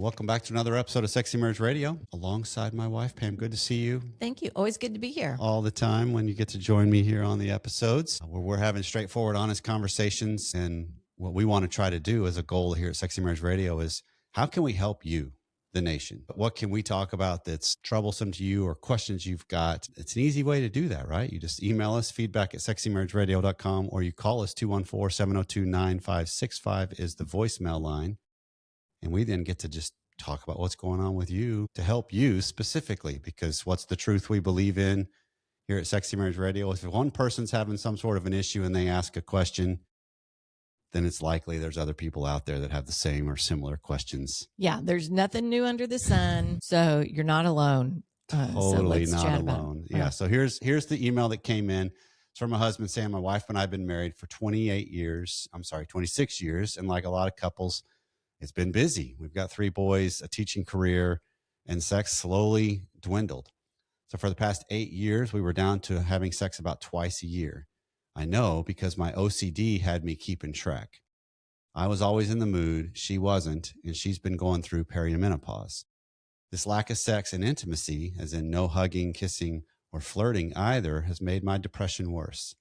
Welcome back to another episode of Sexy Marriage Radio alongside my wife, Pam. Good to see you. Thank you. Always good to be here. All the time when you get to join me here on the episodes where we're having straightforward, honest conversations. And what we want to try to do as a goal here at Sexy Marriage Radio is how can we help you, the nation? What can we talk about that's troublesome to you or questions you've got? It's an easy way to do that, right? You just email us, feedback@sexymarriageradio.com, or you call us 214-702-9565 is the voicemail line. And we then get to just talk about what's going on with you to help you specifically, because what's the truth we believe in here at Sexy Marriage Radio? If one person's having some sort of an issue and they ask a question, then it's likely there's other people out there that have the same or similar questions. Yeah, there's nothing new under the sun, so you're not alone. Totally not alone. Yeah. So here's the email that came in. It's from my husband saying my wife and I have been married for 26 years. And like a lot of couples, it's been busy. We've got 3 boys, a teaching career, and sex slowly dwindled. So for the past 8 years, we were down to having sex about twice a year. I know because my OCD had me keeping track. I was always in the mood. She wasn't, and she's been going through perimenopause. This lack of sex and intimacy, as in no hugging, kissing, or flirting either, has made my depression worse.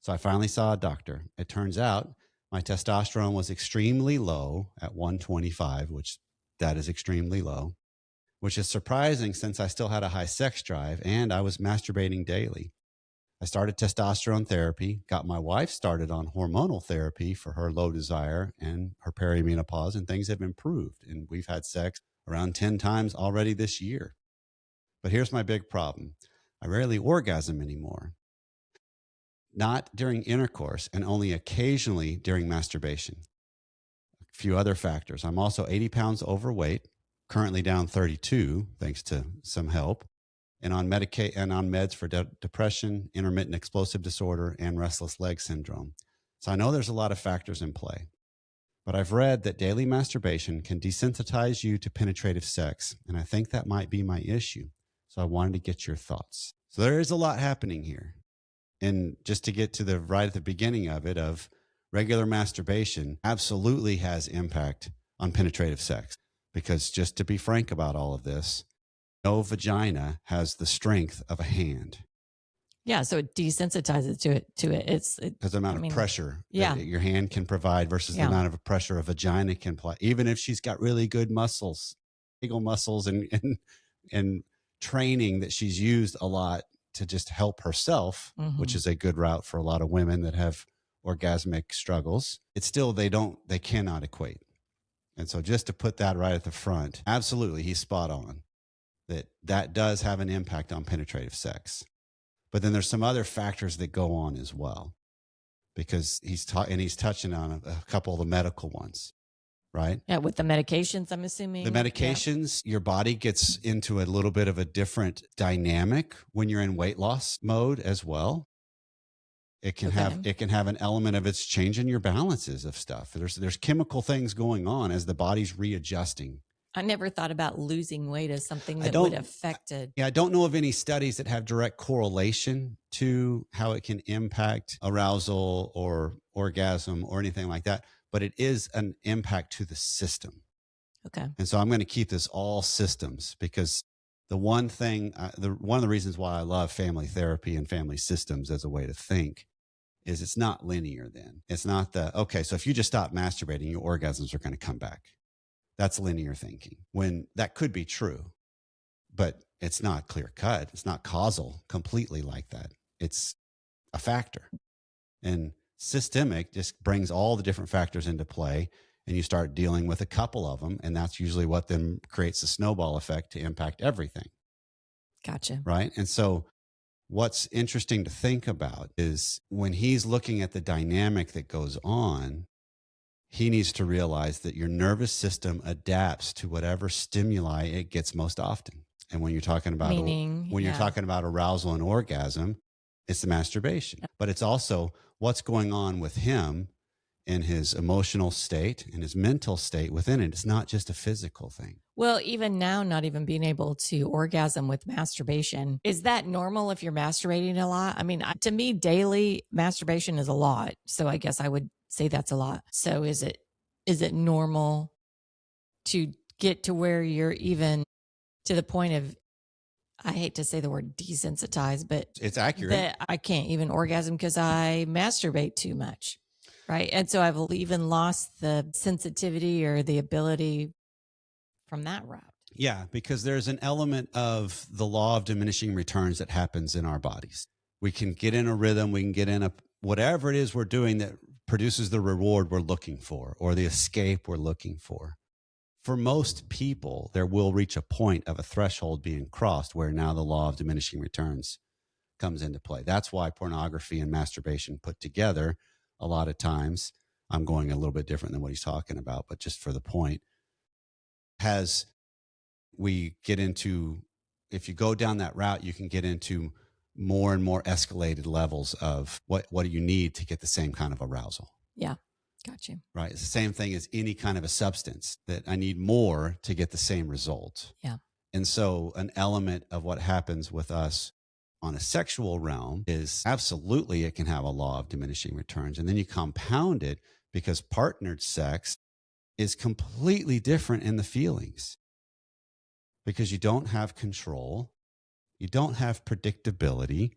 So I finally saw a doctor. It turns out my testosterone was extremely low at 125, which that is extremely low, which is surprising since I still had a high sex drive and I was masturbating daily. I started testosterone therapy, got my wife started on hormonal therapy for her low desire and her perimenopause, and things have improved. And we've had sex around 10 times already this year. But here's my big problem. I rarely orgasm anymore. Not during intercourse and only occasionally during masturbation. A few other factors. I'm also 80 pounds overweight, currently down 32, thanks to some help, and on meds for depression, intermittent explosive disorder, and restless leg syndrome. So I know there's a lot of factors in play, but I've read that daily masturbation can desensitize you to penetrative sex, and I think that might be my issue. So I wanted to get your thoughts. So there is a lot happening here. And just to get to the right at the beginning of it, of regular masturbation absolutely has impact on penetrative sex. Because just to be frank about all of this, no vagina has the strength of a hand. Yeah, so it desensitizes to it. It's because the amount of pressure that your hand can provide versus the amount of pressure a vagina can apply. Even if she's got really good muscles, legal muscles, and training that she's used a lot to just help herself, which is a good route for a lot of women that have orgasmic struggles, it's still, they cannot equate. And so just to put that right at the front, absolutely, he's spot on that does have an impact on penetrative sex. But then there's some other factors that go on as well, because he's touching on a couple of the medical ones. Right? Yeah, with the medications, I'm assuming. The medications, your body gets into a little bit of a different dynamic when you're in weight loss mode as well. It can have an element of it's changing your balances of stuff. There's chemical things going on as the body's readjusting. I never thought about losing weight as something that would affect it. Yeah, I don't know of any studies that have direct correlation to how it can impact arousal or orgasm or anything like that. But it is an impact to the system. Okay. And so I'm going to keep this all systems, because the one thing, one of the reasons why I love family therapy and family systems as a way to think is it's not linear then. It's not okay, so if you just stop masturbating, your orgasms are going to come back. That's linear thinking, when that could be true, but it's not clear cut. It's not causal completely like that. It's a factor. And systemic just brings all the different factors into play, and you start dealing with a couple of them. And that's usually what then creates a snowball effect to impact everything. Gotcha. Right. And so what's interesting to think about is when he's looking at the dynamic that goes on, he needs to realize that your nervous system adapts to whatever stimuli it gets most often. And when you're talking about, you're talking about arousal and orgasm, it's the masturbation, but it's also what's going on with him in his emotional state and his mental state within it. It's not just a physical thing. Well, even now, not even being able to orgasm with masturbation, is that normal if you're masturbating a lot? I mean, to me, daily masturbation is a lot. So I guess I would say that's a lot. So is it normal to get to where you're even to the point of, I hate to say the word desensitized, but it's accurate, that I can't even orgasm because I masturbate too much. Right. And so I've even lost the sensitivity or the ability from that route. Yeah, because there's an element of the law of diminishing returns that happens in our bodies. We can get in a rhythm, we can get in a whatever it is we're doing that produces the reward we're looking for or the escape we're looking for. For most people, there will reach a point of a threshold being crossed where now the law of diminishing returns comes into play. That's why pornography and masturbation put together, a lot of times, I'm going a little bit different than what he's talking about, but just for the point, we get into, if you go down that route, you can get into more and more escalated levels of what do you need to get the same kind of arousal. Yeah. Got you. Right. It's the same thing as any kind of a substance that I need more to get the same result. Yeah. And so an element of what happens with us on a sexual realm is absolutely it can have a law of diminishing returns. And then you compound it because partnered sex is completely different in the feelings because you don't have control. You don't have predictability.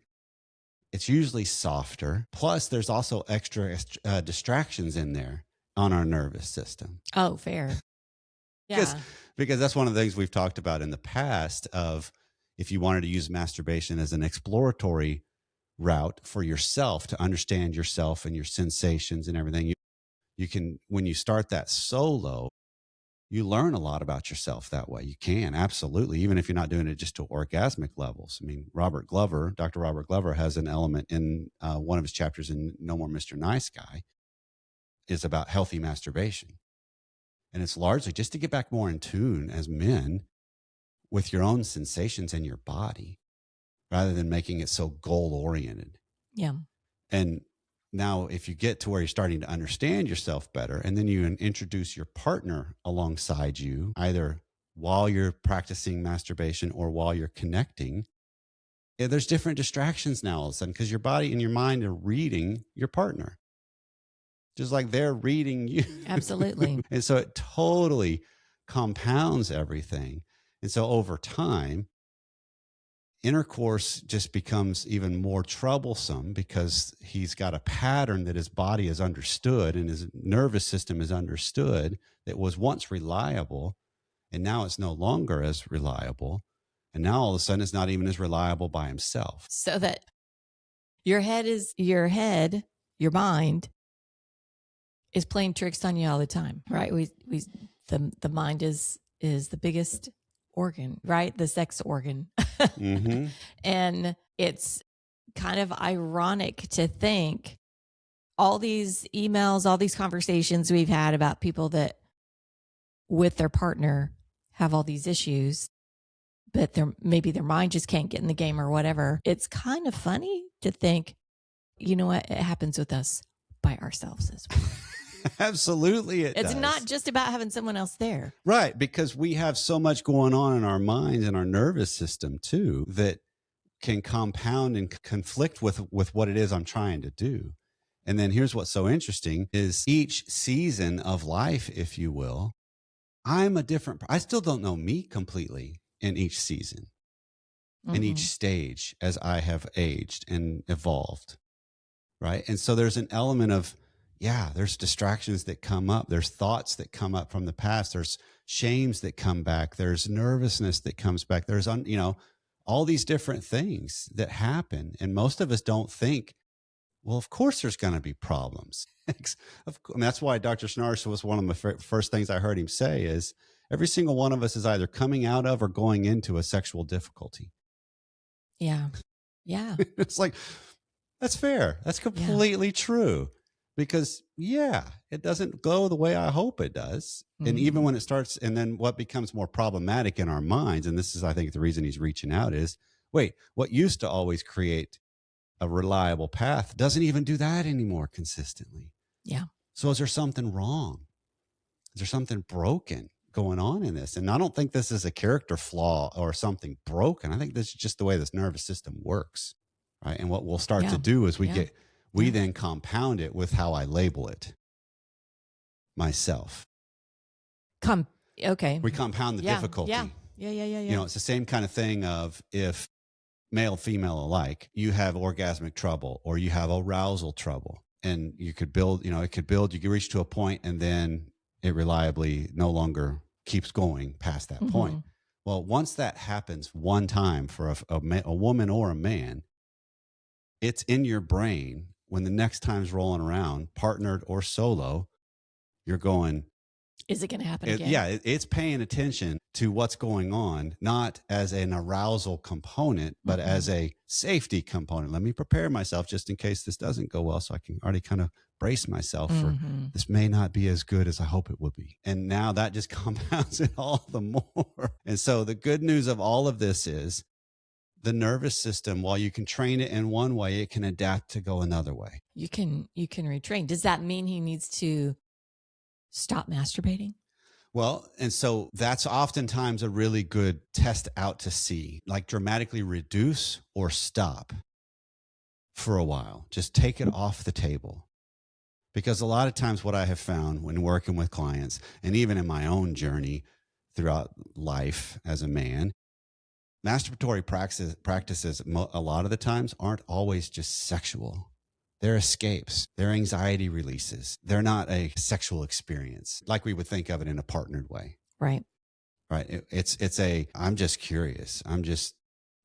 It's usually softer. Plus, there's also extra distractions in there on our nervous system. Oh, fair. Yeah. Because that's one of the things we've talked about in the past of if you wanted to use masturbation as an exploratory route for yourself to understand yourself and your sensations and everything, you can, when you start that solo, you learn a lot about yourself that way. You can, absolutely, even if you're not doing it just to orgasmic levels. I mean, Dr. Robert Glover has an element in one of his chapters in No More Mr. Nice Guy is about healthy masturbation. And it's largely just to get back more in tune as men with your own sensations and your body rather than making it so goal-oriented. Yeah. And now, if you get to where you're starting to understand yourself better, and then you introduce your partner alongside you, either while you're practicing masturbation or while you're connecting, there's different distractions now all of a sudden because your body and your mind are reading your partner, just like they're reading you. Absolutely. And so it totally compounds everything. And so over time, intercourse just becomes even more troublesome because he's got a pattern that his body has understood and his nervous system has understood that was once reliable, and now it's no longer as reliable. And now all of a sudden it's not even as reliable by himself. So that your mind is playing tricks on you all the time, right? The mind is the biggest organ, right? The sex organ. Mm-hmm. And it's kind of ironic to think all these emails, all these conversations we've had about people that with their partner have all these issues, but maybe their mind just can't get in the game or whatever. It's kind of funny to think, you know what? It happens with us by ourselves as well. Absolutely. It's not just about having someone else there. Right. Because we have so much going on in our minds and our nervous system too, that can compound and conflict with what it is I'm trying to do. And then here's what's so interesting is each season of life, if you will, I still don't know me completely in each season, in each stage as I have aged and evolved. Right. And so there's an element of, there's distractions that come up. There's thoughts that come up from the past. There's shames that come back. There's nervousness that comes back. There's, all these different things that happen. And most of us don't think, well, of course there's going to be problems. That's why Dr. Schnarch was one of the first things I heard him say is every single one of us is either coming out of or going into a sexual difficulty. Yeah. Yeah. It's like, that's fair. That's completely true. Because, it doesn't go the way I hope it does. Mm-hmm. And even when it starts, and then what becomes more problematic in our minds, and this is, I think, the reason he's reaching out is, wait, what used to always create a reliable path doesn't even do that anymore consistently. Yeah. So is there something wrong? Is there something broken going on in this? And I don't think this is a character flaw or something broken. I think this is just the way this nervous system works, right? And what we'll start to do is we then compound it with how I label it myself. Okay. We compound the difficulty. Yeah. You know, it's the same kind of thing of if male, female alike, you have orgasmic trouble or you have arousal trouble, and you could build, you know, it could build, you could reach to a point and then it reliably no longer keeps going past that point. Well, once that happens one time for a woman or a man, it's in your brain when the next time's rolling around, partnered or solo, you're going, is it going to happen again? Yeah, it's paying attention to what's going on, not as an arousal component, but as a safety component. Let me prepare myself just in case this doesn't go well, so I can already kind of brace myself for this may not be as good as I hope it will be. And now that just compounds it all the more. And so the good news of all of this is the nervous system, while you can train it in one way, it can adapt to go another way. You can retrain. Does that mean he needs to stop masturbating? Well, and so that's oftentimes a really good test out to see, like dramatically reduce or stop for a while. Just take it off the table. Because a lot of times what I have found when working with clients, and even in my own journey throughout life as a man, masturbatory practices a lot of the times aren't always just sexual. They're escapes. They're anxiety releases. They're not a sexual experience like we would think of it in a partnered way. Right. Right. I'm just curious. I'm just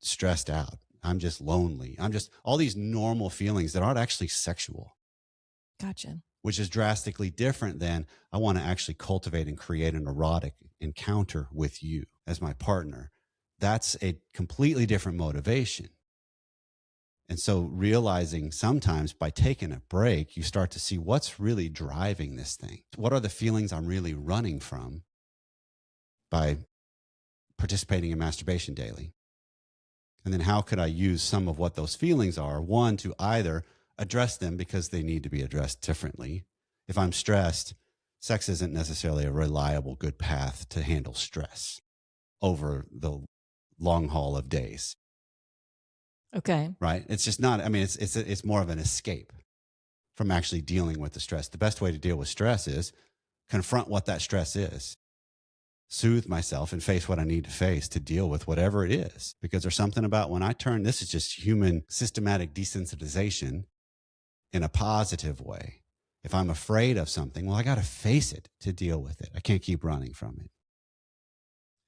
stressed out. I'm just lonely. I'm just all these normal feelings that aren't actually sexual. Gotcha. Which is drastically different than I want to actually cultivate and create an erotic encounter with you as my partner. That's a completely different motivation. And so realizing sometimes by taking a break, you start to see what's really driving this thing. What are the feelings I'm really running from by participating in masturbation daily? And then how could I use some of what those feelings are? One, to either address them because they need to be addressed differently. If I'm stressed, sex isn't necessarily a reliable, good path to handle stress over the long haul of days. Okay. Right. It's just not, I mean, it's more of an escape from actually dealing with the stress. The best way to deal with stress is confront what that stress is, soothe myself and face what I need to face to deal with whatever it is. Because there's something about when I turn, this is just human systematic desensitization in a positive way. If I'm afraid of something, well, I got to face it to deal with it. I can't keep running from it.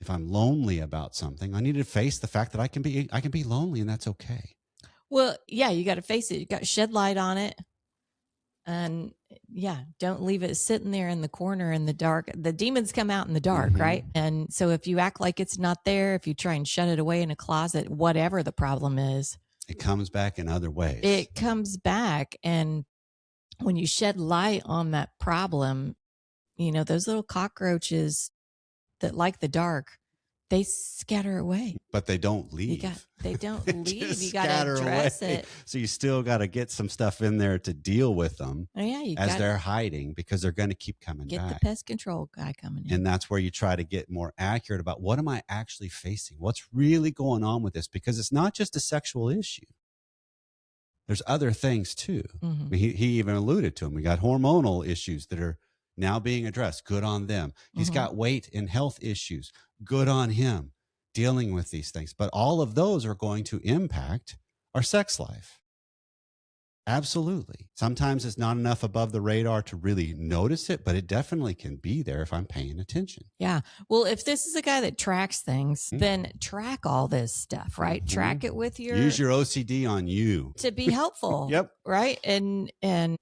If I'm lonely about something, I need to face the fact that I can be lonely, and that's okay. Well, yeah, you got to face it. You got to shed light on it. And yeah, don't leave it sitting there in the corner in the dark. The demons come out in the dark, right? And so if you act like it's not there, if you try and shut it away in a closet, whatever the problem is, it comes back in other ways. It comes back. And when you shed light on that problem, you know, those little cockroaches that like the dark, they scatter away. But they don't leave. They don't leave. You got to address it. So you still got to get some stuff in there to deal with them as they're hiding, because they're going to keep coming back. Get the pest control guy coming in. And that's where you try to get more accurate about what am I actually facing? What's really going on with this? Because it's not just a sexual issue. There's other things too. He even alluded to them. We got hormonal issues that are now being addressed. Good on them. He's got weight and health issues. Good on him dealing with these things. But all of those are going to impact our sex life. Absolutely. Sometimes it's not enough above the radar to really notice it, but it definitely can be there if I'm paying attention. Yeah. Well, if this is a guy that tracks things, then track all this stuff, right? Track it with Use your OCD on you. To be helpful. Yep. Right. And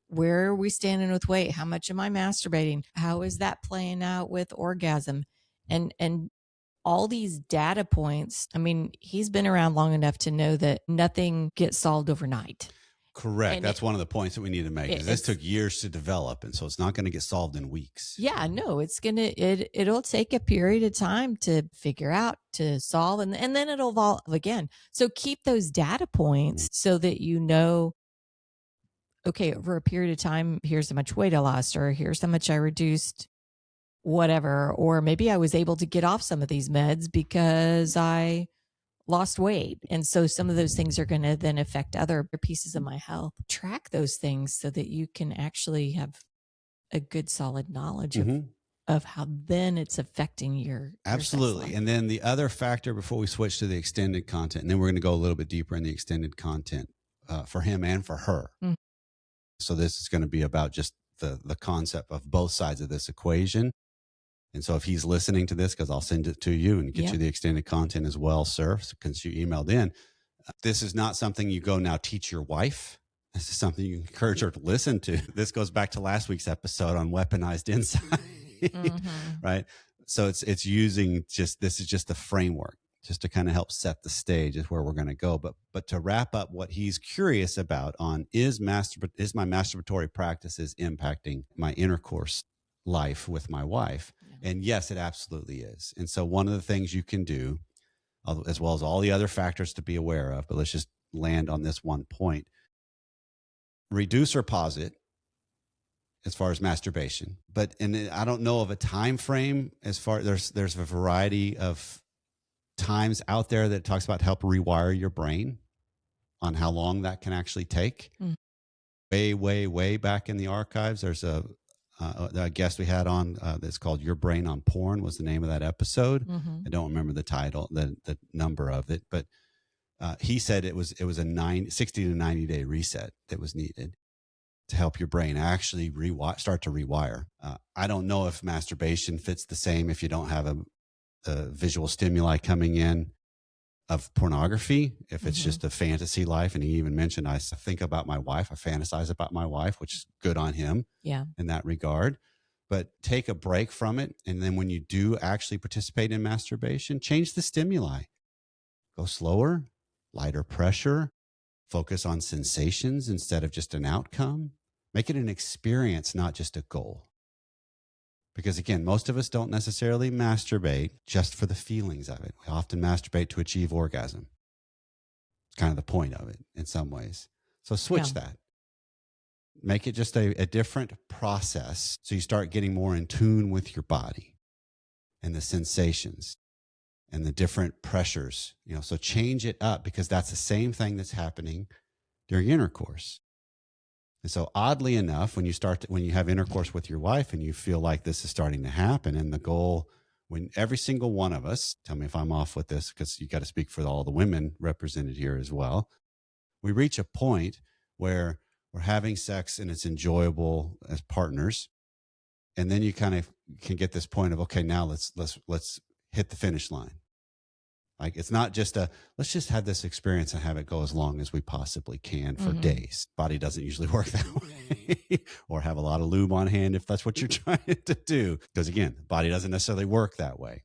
where are we standing with weight? How much am I masturbating? How is that playing out with orgasm? And all these data points. I mean, he's been around long enough to know that nothing gets solved overnight. Correct. And that's one of the points that we need to make. This took years to develop, and so it's not going to get solved in weeks. Yeah, no, it'll take a period of time to figure out, to solve, and then it'll evolve again. So keep those data points so that you know, okay, over a period of time, here's how much weight I lost, or here's how much I reduced, whatever, or maybe I was able to get off some of these meds because I lost weight. And so some of those things are going to then affect other pieces of my health. Track those things so that you can actually have a good solid knowledge of of how then it's affecting your Absolutely. sex life. And then the other factor before we switch to the extended content, and then we're going to go a little bit deeper in the extended content for him and for her. Mm. So this is going to be about just the concept of both sides of this equation. And so if he's listening to this, because I'll send it to you and get you the extended content as well, sir, because you emailed in. This is not something you go now teach your wife. This is something you encourage her to listen to. This goes back to last week's episode on weaponized insight, right? So it's using this is just the framework, just to kind of help set the stage is where we're going to go. But to wrap up what he's curious about on is my masturbatory practices impacting my intercourse life with my wife? Yeah. And yes, it absolutely is. And so one of the things you can do, as well as all the other factors to be aware of, but let's just land on this one point. Reduce or pause it as far as masturbation. And I don't know of a time frame as far, there's a variety of times out there that talks about help rewire your brain on how long that can actually take. Way back in the archives, there's a guest we had on that's called Your Brain on Porn was the name of that episode. I don't remember the title, the number of it, but he said it was a 60 to 90 day reset that was needed to help your brain actually start to rewire. I don't know if masturbation fits the same if you don't have a visual stimuli coming in of pornography, if it's just a fantasy life. And he even mentioned, I think about my wife, I fantasize about my wife, which is good on him in that regard. But take a break from it. And then when you do actually participate in masturbation, change the stimuli. Go slower, lighter pressure, focus on sensations instead of just an outcome. Make it an experience, not just a goal. Because again, most of us don't necessarily masturbate just for the feelings of it. We often masturbate to achieve orgasm. It's kind of the point of it in some ways. So switch that. Make it just a different process so you start getting more in tune with your body and the sensations and the different pressures. So change it up because that's the same thing that's happening during intercourse. And so oddly enough, when you have intercourse with your wife and you feel like this is starting to happen, and the goal, when every single one of us, tell me if I'm off with this, because you got to speak for all the women represented here as well. We reach a point where we're having sex and it's enjoyable as partners. And then you kind of can get this point of, okay, now let's hit the finish line. Like, it's not just let's just have this experience and have it go as long as we possibly can for days. Body doesn't usually work that way. Or have a lot of lube on hand if that's what you're trying to do. Because again, the body doesn't necessarily work that way.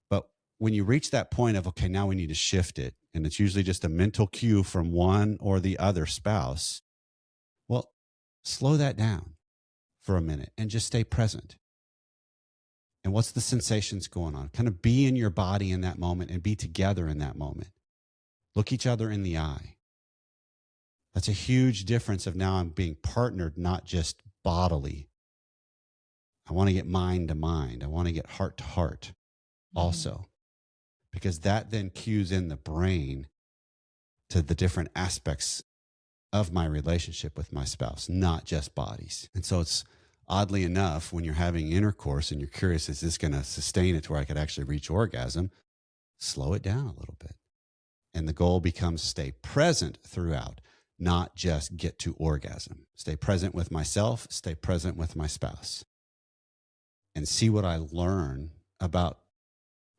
But when you reach that point of, okay, now we need to shift it, and it's usually just a mental cue from one or the other spouse, well, slow that down for a minute and just stay present. And what's the sensations going on? Kind of be in your body in that moment and be together in that moment. Look each other in the eye. That's a huge difference of now I'm being partnered, not just bodily. I want to get mind to mind. I want to get heart to heart also, because that then cues in the brain to the different aspects of my relationship with my spouse, not just bodies. And so it's, oddly enough, when you're having intercourse and you're curious, is this going to sustain it to where I could actually reach orgasm? Slow it down a little bit. And the goal becomes stay present throughout, not just get to orgasm. Stay present with myself, stay present with my spouse, and see what I learn about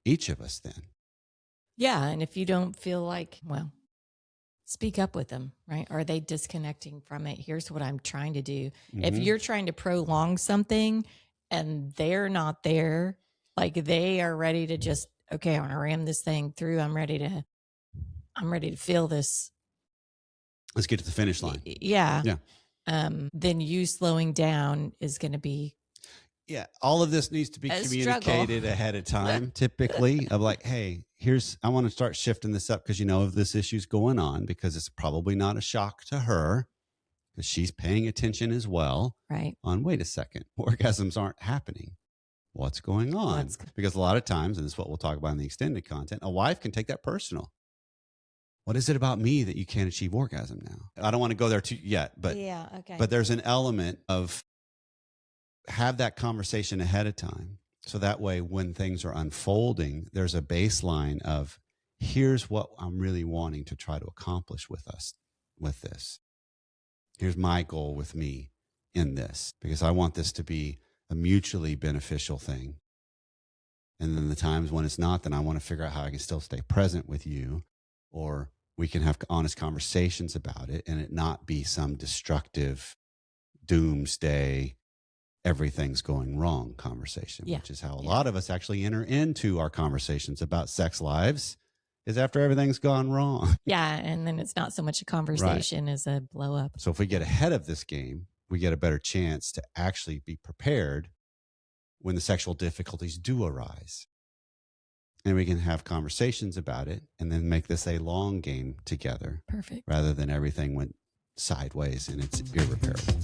each of us then. Yeah. And if you don't feel like, well, speak up with them, right? Are they disconnecting from it? Here's what I'm trying to do. If you're trying to prolong something and they're not there, like they are ready to just, okay, I want to ram this thing through. I'm ready to feel this. Let's get to the finish line. Yeah. Then you slowing down is going to be. Yeah. All of this needs to be communicated ahead of time, typically, of like, hey, I want to start shifting this up because of this issue's going on, because it's probably not a shock to her because she's paying attention as well. Right. On, wait a second, orgasms aren't happening. What's going on? Because a lot of times, and this is what we'll talk about in the extended content, a wife can take that personal. What is it about me that you can't achieve orgasm now? I don't want to go there yet, but yeah, okay. But there's an element of have that conversation ahead of time. So that way, when things are unfolding, there's a baseline of here's what I'm really wanting to try to accomplish with us with this. Here's my goal with me in this, because I want this to be a mutually beneficial thing. And then the times when it's not, then I want to figure out how I can still stay present with you, or we can have honest conversations about it and it not be some destructive doomsday, everything's going wrong conversation, which is how a lot of us actually enter into our conversations about sex lives, is after everything's gone wrong. Yeah. And then it's not so much a conversation as a blow up. So if we get ahead of this game, we get a better chance to actually be prepared when the sexual difficulties do arise. And we can have conversations about it and then make this a long game together. Perfect. Rather than everything went sideways and it's irreparable.